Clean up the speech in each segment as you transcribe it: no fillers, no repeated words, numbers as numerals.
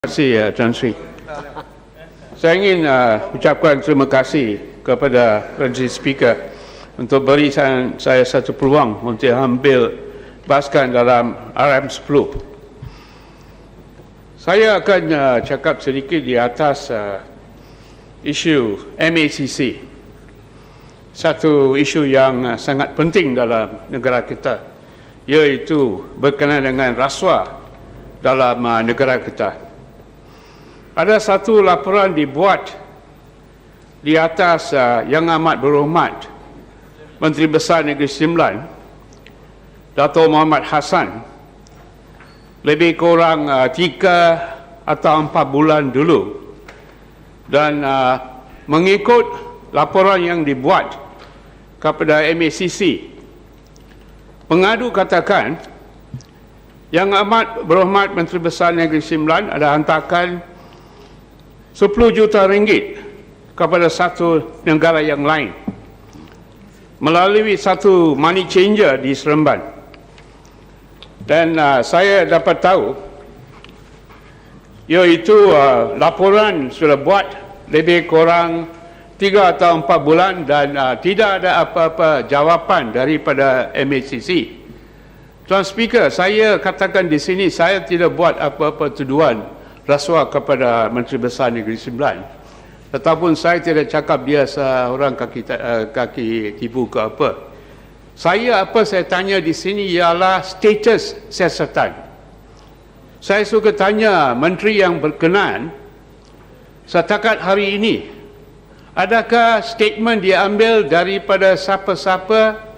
Terima kasih Tan Sri. Saya ingin ucapkan terima kasih kepada Perdana Speaker untuk beri saya satu peluang untuk ambil bahaskan dalam RM10. Saya akan cakap sedikit di atas isu MACC. Satu isu yang sangat penting dalam negara kita, iaitu berkenaan dengan rasuah dalam negara kita. Ada satu laporan dibuat di atas Yang Amat Berhormat Menteri Besar Negeri Sembilan, Dato' Mohamed Hassan, lebih kurang 3 atau 4 bulan dulu. Dan mengikut laporan yang dibuat kepada MACC, pengadu katakan Yang Amat Berhormat Menteri Besar Negeri Sembilan ada hantarkan 10 juta ringgit kepada satu negara yang lain melalui satu money changer di Seremban. Dan saya dapat tahu iaitu laporan sudah buat lebih kurang 3 atau 4 bulan dan tidak ada apa-apa jawapan daripada MACC. Tuan Speaker, saya katakan di sini saya tidak buat apa-apa tuduhan rasuah kepada Menteri Besar Negeri Sembilan, tetapi saya tidak cakap dia seorang kaki tipu ke apa. Apa saya tanya di sini ialah status siasatan. Saya suka tanya menteri yang berkenaan setakat hari ini, adakah statement diambil daripada siapa-siapa,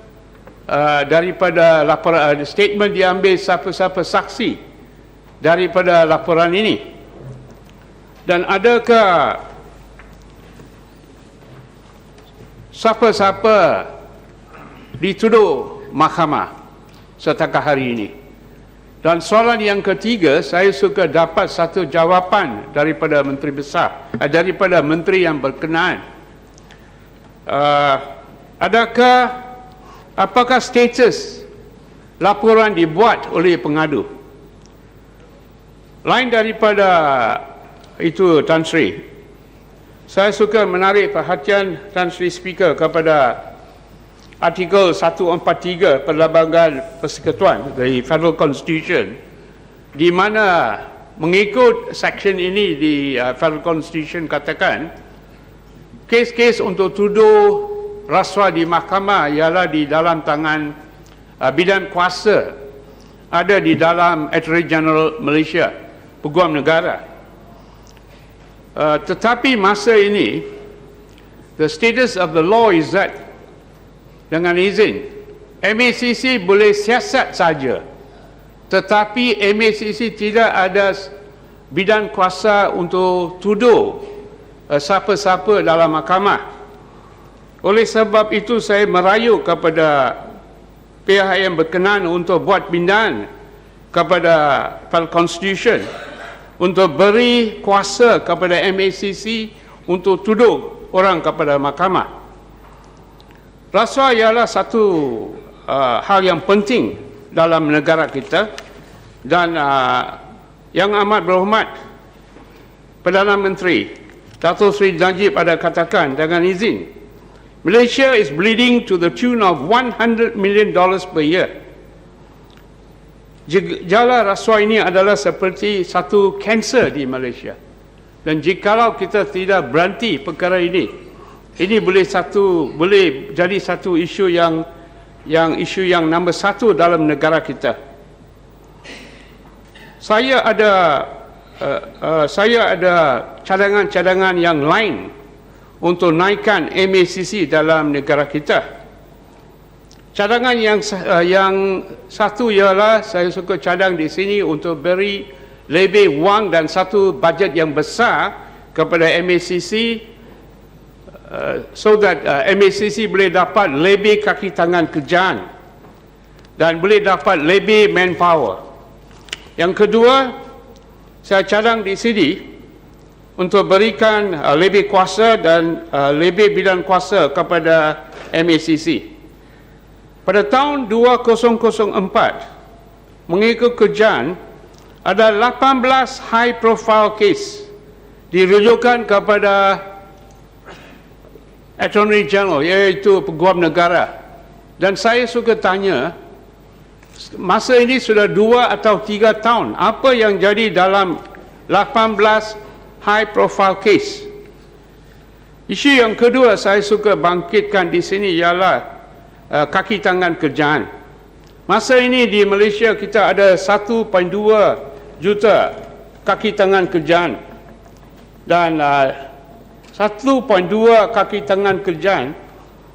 daripada laporan, statement diambil siapa-siapa saksi daripada laporan ini? Dan adakah siapa-siapa dituduh mahkamah setakat hari ini? Dan soalan yang ketiga, saya suka dapat satu jawapan daripada Menteri Besar, daripada Menteri yang berkenaan. Apakah status laporan dibuat oleh pengadu? Lain daripada itu, Tan Sri, saya suka menarik perhatian Tan Sri Speaker kepada artikel 143 Perlembagaan Persekutuan dari Federal Constitution, di mana mengikut section ini di Federal Constitution katakan kes-kes untuk tuduh rasuah di mahkamah ialah di dalam tangan bidan kuasa, ada di dalam Attorney General Malaysia, Peguam Negara. Tetapi masa ini, the status of the law is that, dengan izin, MACC boleh siasat saja, tetapi MACC tidak ada bidan kuasa untuk tuduh siapa-siapa dalam mahkamah. Oleh sebab itu, saya merayu kepada pihak yang berkenaan untuk buat pindaan kepada Federal Constitution untuk beri kuasa kepada MACC untuk tuduh orang kepada mahkamah. Rasuah ialah satu hal yang penting dalam negara kita, dan Yang Amat Berhormat Perdana Menteri Dato' Sri Najib ada katakan, dengan izin, Malaysia is bleeding to the tune of $100 million per year. Jala rasuah ini adalah seperti satu kanser di Malaysia, dan jikalau kita tidak berhenti perkara ini boleh jadi satu isu yang nombor 1 dalam negara kita. Saya ada cadangan-cadangan yang lain untuk naikkan MACC dalam negara kita. Cadangan yang satu ialah saya suka cadang di sini untuk beri lebih wang dan satu bajet yang besar kepada MACC, so that MACC boleh dapat lebih kaki tangan kerjaan dan boleh dapat lebih manpower. Yang kedua, saya cadang di sini untuk berikan lebih kuasa dan lebih bidang kuasa kepada MACC. Pada tahun 2004, mengikut kerjaan, ada 18 high profile case dirujukan kepada Attorney General, iaitu Peguam Negara. Dan saya suka tanya, masa ini sudah 2 atau 3 tahun, apa yang jadi dalam 18 high profile case? Isu yang kedua saya suka bangkitkan di sini ialah kaki tangan kerjaan. Masa ini di Malaysia kita ada 1.2 juta kaki tangan kerjaan, dan 1.2 kaki tangan kerjaan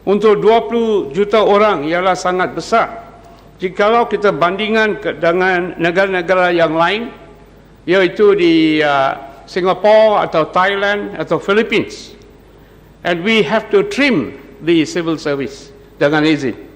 untuk 20 juta orang ialah sangat besar. Jikalau kita bandingkan dengan negara-negara yang lain, iaitu di Singapore atau Thailand atau Philippines, and we have to trim the civil service dengan izin.